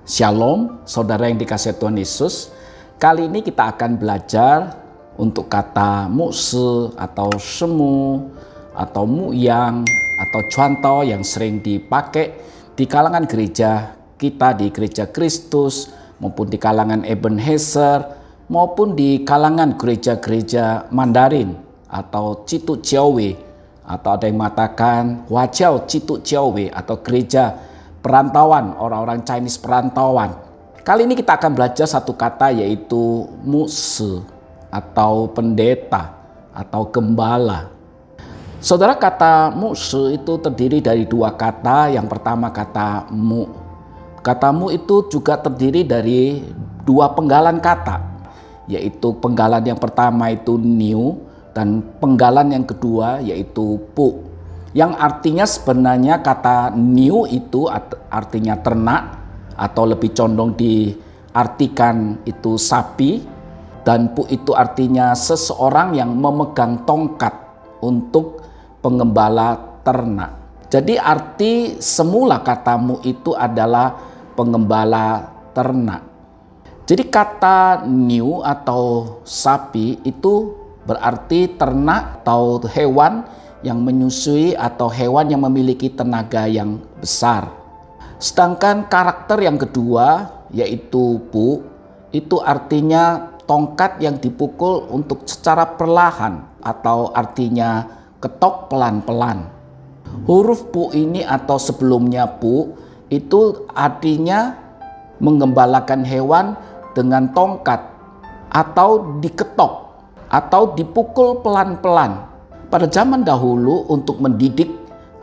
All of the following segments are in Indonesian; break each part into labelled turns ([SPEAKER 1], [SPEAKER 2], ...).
[SPEAKER 1] Shalom, saudara yang dikasihi Tuhan Yesus. Kali ini kita akan belajar untuk kata mukse atau semu atau muyang atau contoh yang sering dipakai di kalangan gereja kita, di gereja Kristus maupun di kalangan Ebenezer maupun di kalangan gereja-gereja Mandarin atau Citu Jiawe, atau ada yang mengatakan Wajiao Citu Jiawe atau gereja perantauan, orang-orang Chinese perantauan. Kali ini kita akan belajar satu kata, yaitu mukse atau pendeta atau gembala. Saudara, kata mukse itu terdiri dari dua kata. Yang pertama kata mu. Kata mu itu juga terdiri dari dua penggalan kata, yaitu penggalan yang pertama itu niu dan penggalan yang kedua yaitu pu. Yang artinya sebenarnya kata niu itu artinya ternak, atau lebih condong diartikan itu sapi, dan pu itu artinya seseorang yang memegang tongkat untuk pengembala ternak. Jadi arti semula katamu itu adalah pengembala ternak. Jadi kata niu atau sapi itu berarti ternak atau hewan yang menyusui atau hewan yang memiliki tenaga yang besar. Sedangkan karakter yang kedua yaitu pu itu artinya tongkat yang dipukul untuk secara perlahan atau artinya ketok pelan-pelan. Huruf pu ini atau sebelumnya pu itu artinya menggembalakan hewan dengan tongkat atau diketok atau dipukul pelan-pelan. Pada zaman dahulu untuk mendidik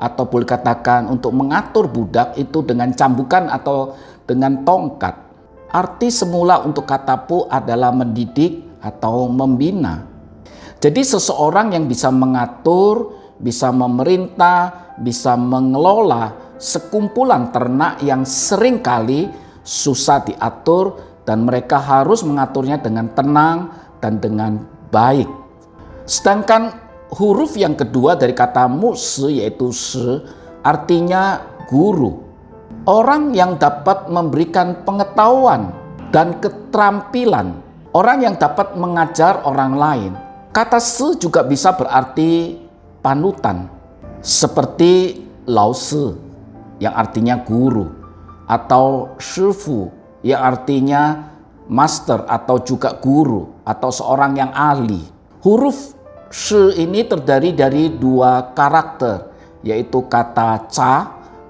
[SPEAKER 1] atau boleh katakan untuk mengatur budak itu dengan cambukan atau dengan tongkat. Arti semula untuk kata pu adalah mendidik atau membina. Jadi seseorang yang bisa mengatur, bisa memerintah, bisa mengelola sekumpulan ternak yang seringkali susah diatur dan mereka harus mengaturnya dengan tenang dan dengan baik. Sedangkan huruf yang kedua dari kata mukse yaitu se artinya guru. Orang yang dapat memberikan pengetahuan dan keterampilan. Orang yang dapat mengajar orang lain. Kata se juga bisa berarti panutan. Seperti lao si yang artinya guru. Atau shifu yang artinya master atau juga guru atau seorang yang ahli. Huruf she ini terdiri dari dua karakter, yaitu kata ca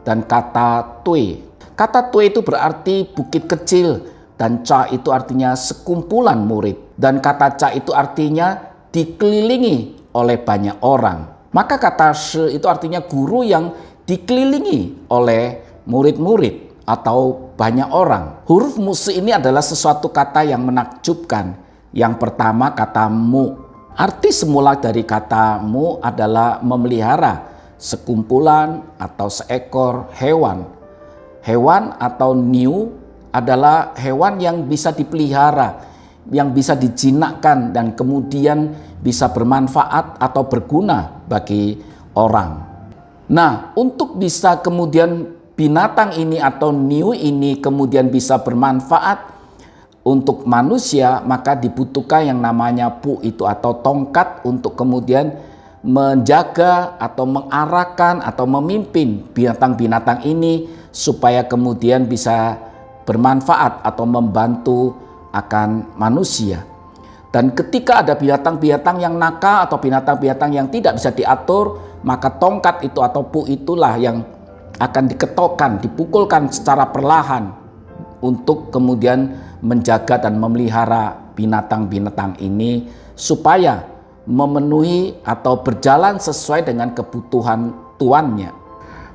[SPEAKER 1] dan kata tue. Kata tue itu berarti bukit kecil dan ca itu artinya sekumpulan murid. Dan kata ca itu artinya dikelilingi oleh banyak orang. Maka kata she itu artinya guru yang dikelilingi oleh murid-murid atau banyak orang. Huruf mukse ini adalah sesuatu kata yang menakjubkan. Yang pertama kata mu. Arti semula dari kata mu adalah memelihara sekumpulan atau seekor hewan. Hewan atau niu adalah hewan yang bisa dipelihara, yang bisa dijinakkan dan kemudian bisa bermanfaat atau berguna bagi orang. Nah, untuk bisa kemudian binatang ini atau niu ini kemudian bisa bermanfaat untuk manusia, maka dibutuhkan yang namanya pu itu atau tongkat untuk kemudian menjaga atau mengarahkan atau memimpin binatang-binatang ini supaya kemudian bisa bermanfaat atau membantu akan manusia. Dan ketika ada binatang-binatang yang nakal atau binatang-binatang yang tidak bisa diatur, maka tongkat itu atau pu itulah yang akan diketokkan, dipukulkan secara perlahan untuk kemudian menjaga dan memelihara binatang-binatang ini supaya memenuhi atau berjalan sesuai dengan kebutuhan tuannya.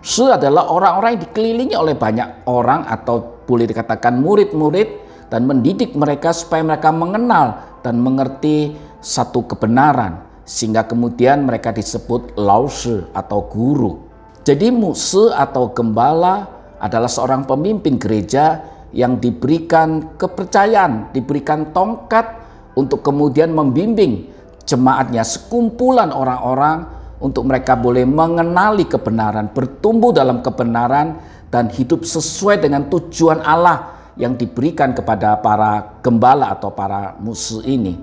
[SPEAKER 1] Su adalah orang-orang yang dikelilingi oleh banyak orang atau boleh dikatakan murid-murid dan mendidik mereka supaya mereka mengenal dan mengerti satu kebenaran sehingga kemudian mereka disebut lao shi atau guru. Jadi mukse atau gembala adalah seorang pemimpin gereja yang diberikan kepercayaan, diberikan tongkat untuk kemudian membimbing jemaatnya, sekumpulan orang-orang untuk mereka boleh mengenali kebenaran, bertumbuh dalam kebenaran dan hidup sesuai dengan tujuan Allah yang diberikan kepada para gembala atau para musuh ini.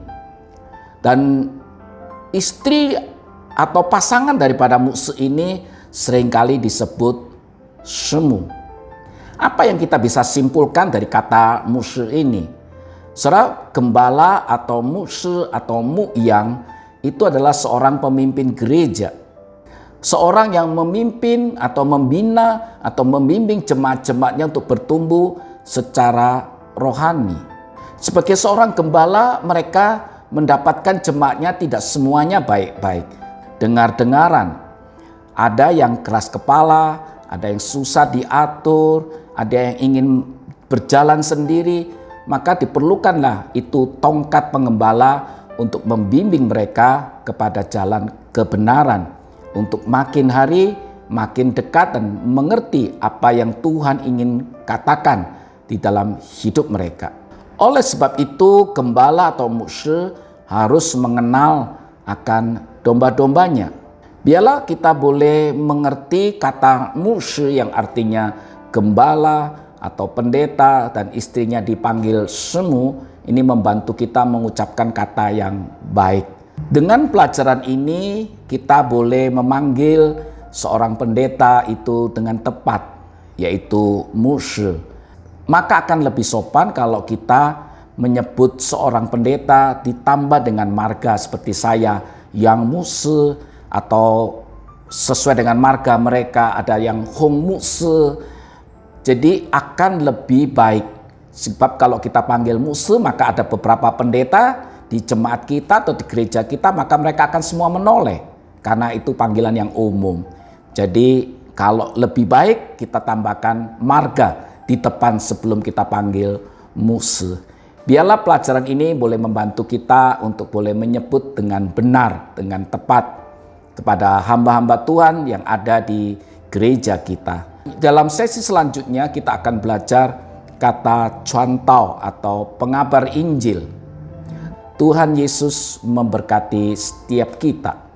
[SPEAKER 1] Dan istri atau pasangan daripada musuh ini seringkali disebut semu. Apa yang kita bisa simpulkan dari kata musuh ini? Saudara, gembala atau musuh atau mu'yang itu adalah seorang pemimpin gereja. Seorang yang memimpin atau membina atau membimbing jemaat-jemaatnya untuk bertumbuh secara rohani. Sebagai seorang gembala, mereka mendapatkan jemaatnya tidak semuanya baik-baik. Dengar-dengaran, ada yang keras kepala, ada yang susah diatur, ada yang ingin berjalan sendiri, maka diperlukanlah itu tongkat pengembala untuk membimbing mereka kepada jalan kebenaran, untuk makin hari makin dekat dan mengerti apa yang Tuhan ingin katakan di dalam hidup mereka. Oleh sebab itu, gembala atau musyr harus mengenal akan domba-dombanya. Biarlah kita boleh mengerti kata musyr yang artinya gembala atau pendeta dan istrinya dipanggil semu, ini membantu kita mengucapkan kata yang baik. Dengan pelajaran ini kita boleh memanggil seorang pendeta itu dengan tepat, yaitu musyr. Maka akan lebih sopan kalau kita menyebut seorang pendeta ditambah dengan marga seperti saya yang musyr, atau sesuai dengan marga mereka ada yang hong musyr. Jadi akan lebih baik, sebab kalau kita panggil musyr maka ada beberapa pendeta di jemaat kita atau di gereja kita, maka mereka akan semua menoleh karena itu panggilan yang umum. Jadi kalau lebih baik kita tambahkan marga di depan sebelum kita panggil musyr. Biarlah pelajaran ini boleh membantu kita untuk boleh menyebut dengan benar, dengan tepat kepada hamba-hamba Tuhan yang ada di gereja kita. Dalam sesi selanjutnya kita akan belajar kata cuantau atau pengabar Injil. Tuhan Yesus memberkati setiap kita.